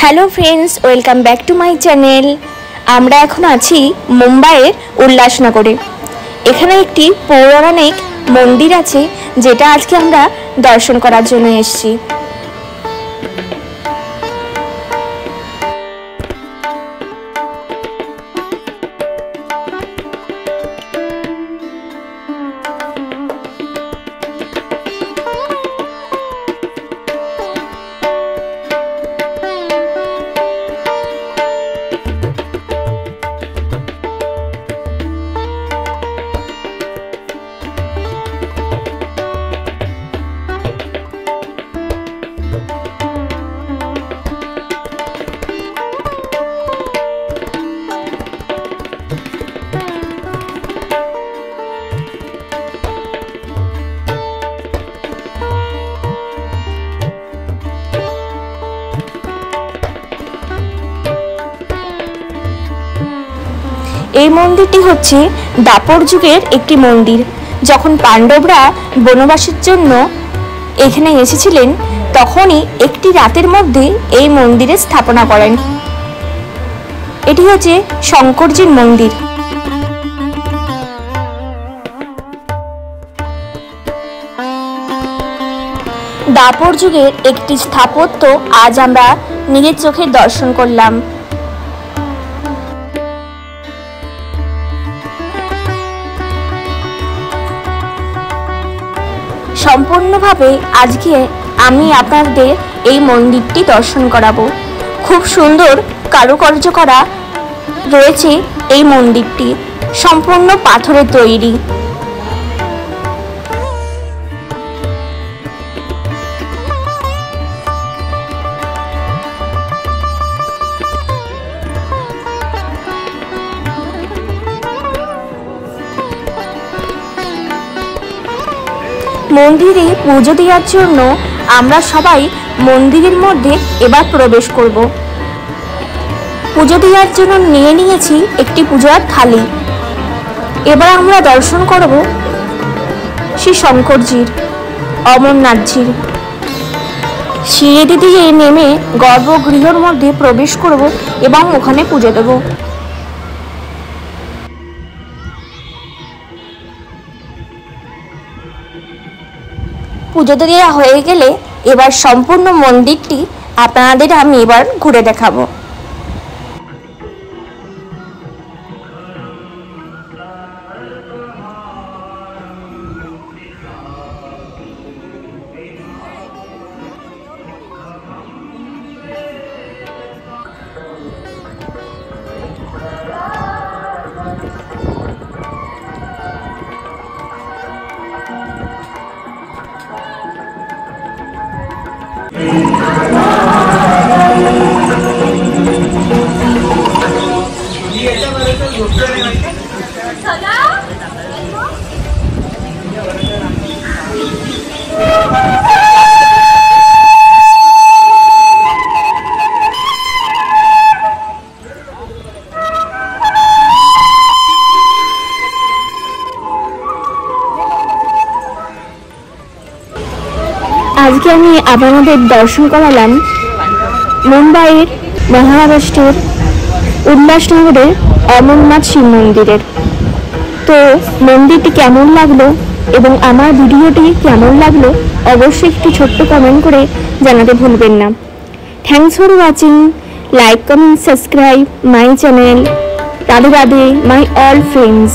Hello friends, welcome back to my channel. আমরা এখন আছি মুম্বাইয়ের উল্লাসনগরে। এখানে একটি পৌরাণিক মন্দির আছে, যেটা আজকে আমরা দর্শন করার জন্য এসেছি। এই মন্দিরটি হচ্ছে দাপর যুগের একটি মন্দির। যখন পাণ্ডবরা বনবাসের জন্য এখানে এসেছিলেন, তখনই একটি রাতের মধ্যে এই মন্দিরের স্থাপনা করেন। এটি হচ্ছে শঙ্করজির মন্দির। দাপর যুগের একটি স্থাপত্য আজ আমরা নিজের চোখে দর্শন করলাম। সম্পূর্ণভাবে আজকে আমি আপনাদের এই মন্দিরটি দর্শন করাবো। খুব সুন্দর কারুকার্য করা রয়েছে এই মন্দিরটি, সম্পূর্ণ পাথরের তৈরি। মন্দিরে পুজো দেওয়ার জন্য আমরা সবাই মন্দিরের মধ্যে এবার প্রবেশ করব। পুজো দেওয়ার জন্য নিয়ে নিয়েছি একটি পূজার থালি। এবার আমরা দর্শন করব শ্রী শঙ্করজির, অমরনাথজির। সিঁড়ি দিয়ে নেমে গর্ভগৃহের মধ্যে প্রবেশ করব এবং ওখানে পুজো দেব। পুজো দেওয়া হয়ে গেলে এবার সম্পূর্ণ মন্দিরটি আপনাদের আমি এবার ঘুরে দেখাবো। আজকে আমি আপনাদের দর্শন করালাম মুম্বাইয়ের মহারাষ্ট্রের উল্লাসনগরের অমরনাথ শিব মন্দিরের। তো মন্দিরটি কেমন লাগলো এবং আমার ভিডিওটি কেমন লাগলো অবশ্যই একটি ছোট্ট কমেন্ট করে জানাতে ভুলবেন না। Thanks for watching. Like, comment, subscribe my channel. Radhe Radhe my all friends.